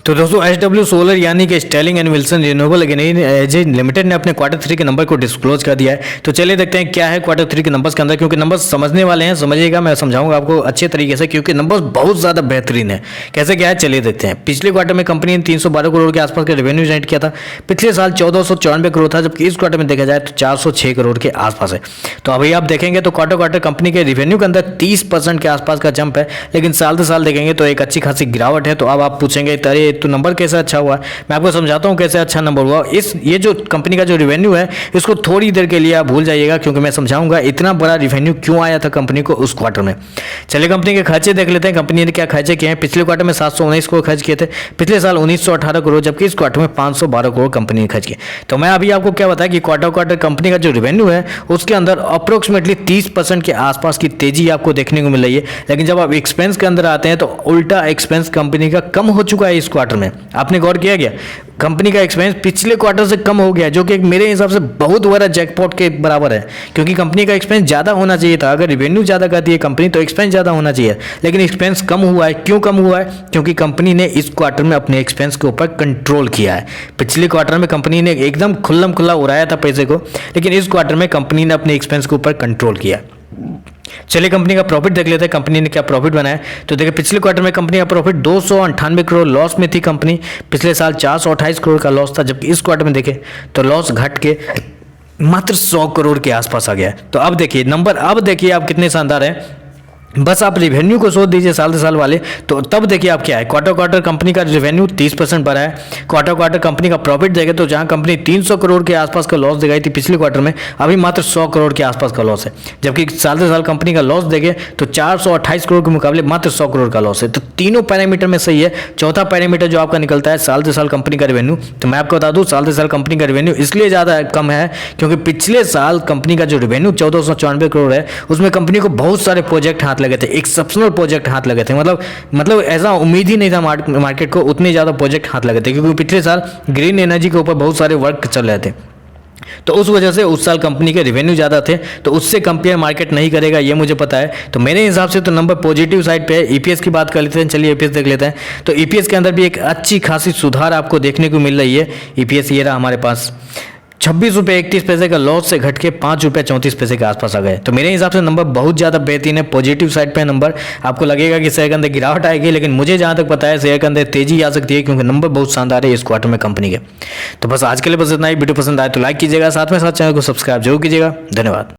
तो दोस्तों SW solar यानी कि Sterling and Wilson renewable energy limited ने अपने Q3 के नंबर को डिस्क्लोज कर दिया है। तो चलिए देखते हैं क्या है Q3 के नंबर्स के अंदर, क्योंकि नंबर्स समझने वाले हैं, समझिएगा, मैं समझाऊंगा आपको अच्छे तरीके से, क्योंकि नंबर्स बहुत ज़्यादा बेहतरीन है। कैसे क्या है चलिए देखते हैं। पिछले क्वार्टर में कंपनी ने 312 करोड़ के आसपास का रेवेन्यू जनरेट किया था। पिछले साल 1494 करोड़ था, जबकि इस क्वार्टर में देखा जाए तो 406 करोड़ के आसपास है। तो अभी आप देखेंगे तो क्वार्टर कंपनी के रेवेन्यू के अंदर 30% के आसपास का जंप है, लेकिन साल से साल देखेंगे तो एक अच्छी खासी गिरावट है। तो अब आप पूछेंगे अरे तो नंबर कैसे अच्छा हुआ? मैं आपको समझाता हूँ कैसे अच्छा नंबर हुआ। ये जो कंपनी का जो रेवेन्यू है इसको थोड़ी देर के लिए आप भूल जाइएगा, क्योंकि मैं समझाऊंगा इतना बड़ा रेवेन्यू क्यों आया था कंपनी को उस क्वार्टर में। चलिए कंपनी के खर्चे देख लेते हैं, कंपनी ने क्या खर्चे किए हैं। पिछले क्वार्टर में 719 करोड़ खर्च किए थे, पिछले साल 1918 करोड़, जबकि इस क्वार्टर में 512 करोड़ कंपनी ने खर्च किए। तो मैं अभी आपको क्या बताया कि क्वार्टर कंपनी का जो रेवेन्यू है उसके अंदर अप्रोक्सीमेटली 30% के आसपास की तेजी आपको देखने को मिल रही है। लेकिन जब आप एक्सपेंस के अंदर आते हैं तो उल्टा एक्सपेंस कंपनी का कम हो चुका है इस क्वार्टर में। आपने गौर किया गया कंपनी का एक्सपेंस पिछले क्वार्टर से कम हो गया, जो कि मेरे हिसाब से बहुत बड़ा जैकपॉट के बराबर है, क्योंकि कंपनी का एक्सपेंस ज़्यादा होना चाहिए था। अगर रेवेन्यू ज़्यादा करती है कंपनी तो एक्सपेंस ज़्यादा होना चाहिए, लेकिन एक्सपेंस कम हुआ है। क्यों कम हुआ है? क्योंकि कंपनी ने इस क्वार्टर में अपने एक्सपेंस के ऊपर कंट्रोल किया है। पिछले क्वार्टर में कंपनी ने एकदम खुल्लम खुल्ला उड़ाया था पैसे को, लेकिन इस क्वार्टर में कंपनी ने अपने एक्सपेंस के ऊपर कंट्रोल किया। चलिए कंपनी का प्रॉफिट देख लेते हैं, कंपनी ने क्या प्रॉफिट बनाया। तो देखिए पिछले क्वार्टर में कंपनी का प्रॉफिट 298 करोड़ लॉस में थी कंपनी। पिछले साल 428 करोड़ का लॉस था, जबकि इस क्वार्टर में देखें तो लॉस घट के मात्र 100 करोड़ के आसपास आ गया। तो अब देखिए नंबर, अब देखिए आप कितने शानदार हैं। बस आप रेवेन्यू को सोच दीजिए साल से साल वाले, तो तब देखिए आप क्या है। क्वार्टर कंपनी का रेवेन्यू 30% बढ़ा है। क्वार्टर कंपनी का प्रॉफिट देखे तो जहां कंपनी 300 करोड़ के आसपास का लॉस दिखाई थी पिछले क्वार्टर में, अभी मात्र 100 करोड़ के आसपास का लॉस है। जबकि साल से साल कंपनी का लॉस देखे तो 428 करोड़ के मुकाबले मात्र 100 करोड़ का लॉस है। तो तीनों पैरामीटर में सही है। चौथा पैरामीटर जो आपका निकलता है साल से साल कंपनी का रेवेन्यू, तो मैं आपको बता दूं साल से साल कंपनी का रेवेन्यू इसलिए ज़्यादा कम है क्योंकि पिछले साल कंपनी का जो रेवेन्यू 1494 करोड़ है उसमें कंपनी को बहुत सारे प्रोजेक्ट हाथ लगे थे, एक्सेप्शनल प्रोजेक्ट हाथ लगे थे। मतलब ऐसा उम्मीद ही नहीं था मार्केट को, उतने ज़्यादा प्रोजेक्ट हाथ लगे थे, क्योंकि पिछले साल ग्रीन एनर्जी के ऊपर बहुत सारे वर्क चल रहे थे। तो उस वजह से उस साल कंपनी के रेवेन्यू ज़्यादा थे, तो उससे कंपेयर मार्केट नहीं करेगा, ये मुझे पता है। तो मेरे हिसाब से तो नंबर पॉजिटिव साइड पे है। ईपीएस की बात कर लेते हैं, चलिए ईपीएस देख लेते हैं। तो ईपीएस के अंदर भी एक अच्छी खासी सुधार आपको देखने को मिल रही है। ईपीएस ये रहा हमारे पास, 26.31 का लॉस से घट के 5.34 के आसपास आ गए। तो मेरे हिसाब से नंबर बहुत ज़्यादा बेहतरीन है, पॉजिटिव साइड पे नंबर। आपको लगेगा कि शेयर के अंदर गिरावट आएगी, लेकिन मुझे जहाँ तक पता है शेयर के अंदर तेजी आ सकती है, क्योंकि नंबर बहुत शानदार है इस क्वार्टर में कंपनी के। तो बस आज के लिए बस इतना ही। वीडियो पसंद आए तो लाइक कीजिएगा, साथ में साथ चैनल को सब्सक्राइब जरूर कीजिएगा। धन्यवाद।